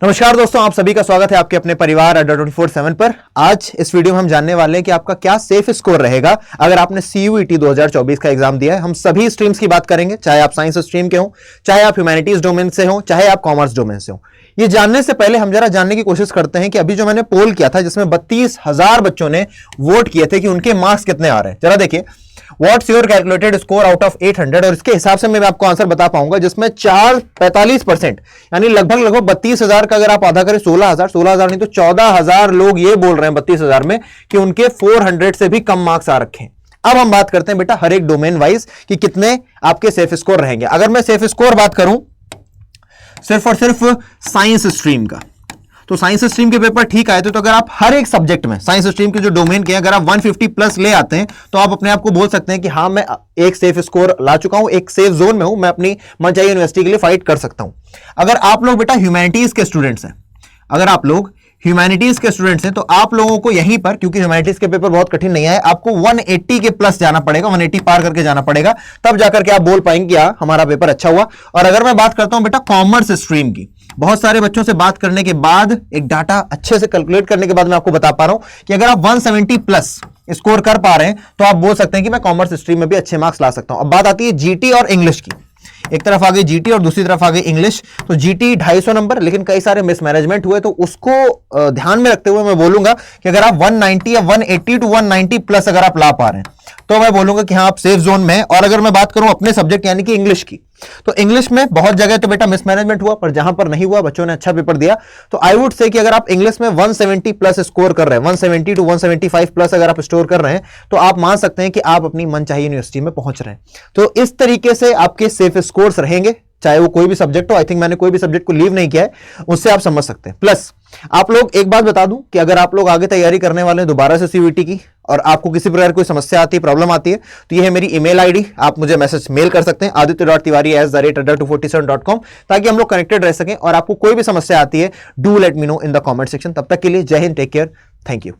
नमस्कार दोस्तों, आप सभी का स्वागत है आपके अपने परिवार अड्डा 24/7 पर। आज इस वीडियो में हम जानने वाले हैं कि आपका क्या सेफ स्कोर रहेगा अगर आपने CUET 2024 का एग्जाम दिया है। हम सभी स्ट्रीम्स की बात करेंगे, चाहे आप साइंस स्ट्रीम के हो, चाहे आप ह्यूमैनिटीज डोमेन से हो, चाहे आप कॉमर्स डोमेन से हो। ये जानने से पहले हम जरा जानने की कोशिश करते हैं कि अभी जो मैंने पोल किया था जिसमें 32,000 बच्चों ने वोट किए थे कि उनके मार्क्स कितने आ रहे हैं। जरा देखिए, what's your calculated score out of 800, और इसके हिसाब से मैं आपको आंसर बता पाऊंगा जिसमें 45% यानी लगभग 32,000 का अगर आप आधा करें 16,000 नहीं तो 14,000 लोग ये बोल रहे हैं 32,000 में कि उनके 400 से भी कम मार्क्स आ रखे हैं। अब हम बात करते हैं बेटा हर एक डोमेन वाइज कि कितने आपके सेफ स्कोर रहेंगे। अगर मैं सेफ स्कोर बात करूं सिर्फ और सिर्फ साइंस स्ट्रीम का, तो साइंस स्ट्रीम के पेपर ठीक आए थे तो अगर आप हर एक सब्जेक्ट में साइंस स्ट्रीम के जो डोमेन के अगर आप 150 प्लस ले आते हैं तो आप अपने आप को बोल सकते हैं कि हाँ, मैं एक सेफ स्कोर ला चुका हूं, एक सेफ जोन में हूं, मैं अपनी मनचाही यूनिवर्सिटी के लिए फाइट कर सकता हूं। अगर आप लोग बेटा ह्यूमैनिटीज के स्टूडेंट्स हैं, अगर आप लोग ह्यूमैनिटीज के स्टूडेंट्स हैं तो आप लोगों को यहीं पर, क्योंकि ह्यूमैनिटीज के पेपर बहुत कठिन नहीं है, आपको 180 के प्लस जाना पड़ेगा, 180 पार करके जाना पड़ेगा, तब जाकर के आप बोल पाएंगे कि हमारा पेपर अच्छा हुआ। और अगर मैं बात करता हूं बेटा कॉमर्स स्ट्रीम की, बहुत सारे बच्चों से बात करने के बाद, एक डाटा अच्छे से कैलकुलेट करने के बाद मैं आपको बता पा रहा हूं कि अगर आप 170 प्लस स्कोर कर पा रहे हैं तो आप बोल सकते हैं कि मैं कॉमर्स स्ट्रीम में भी अच्छे मार्क्स ला सकता हूं। अब बात आती है जीटी और इंग्लिश की। एक तरफ आ गई जीटी और दूसरी तरफ आ गई इंग्लिश। तो जीटी 250 नंबर, लेकिन कई सारे मिसमैनेजमेंट हुए तो उसको ध्यान में रखते हुए मैं बोलूंगा कि अगर आप 190 या 180 टू 190 प्लस अगर आप ला पा रहे हैं तो मैं बोलूंगा कि हाँ, आप सेफ जोन में हैं। और अगर मैं बात करूं अपने सब्जेक्ट यानी कि इंग्लिश की, तो इंग्लिश में बहुत जगह तो बेटा मिसमैनेजमेंट हुआ, पर जहां पर नहीं हुआ बच्चों ने अच्छा पेपर दिया। तो आई वुड से कि अगर आप इंग्लिश में 170 प्लस स्कोर कर रहे हैं, 170 टू 175 प्लस अगर आप स्कोर कर रहे हैं तो आप मान सकते हैं कि आप अपनी मनचाही यूनिवर्सिटी में पहुंच रहे हैं। तो इस तरीके से आपके सेफ स्कोर्स रहेंगे, चाहे वो कोई भी सब्जेक्ट हो। आई थिंक मैंने कोई भी सब्जेक्ट को लीव नहीं किया है, उससे आप समझ सकते हैं। प्लस आप लोग एक बात बता दूं कि अगर आप लोग आगे तैयारी करने वाले हैं दोबारा से CUET की और आपको किसी प्रकार कोई समस्या आती है, प्रॉब्लम आती है, तो ये है मेरी ईमेल आईडी, आप मुझे मैसेज मेल कर सकते हैं aditya.tiwari@adda247.com, ताकि हम लोग कनेक्टेड रह सकें। और आपको कोई भी समस्या आती है, do let me know in the comment section. तब तक के लिए Jai Hind, take care, thank you.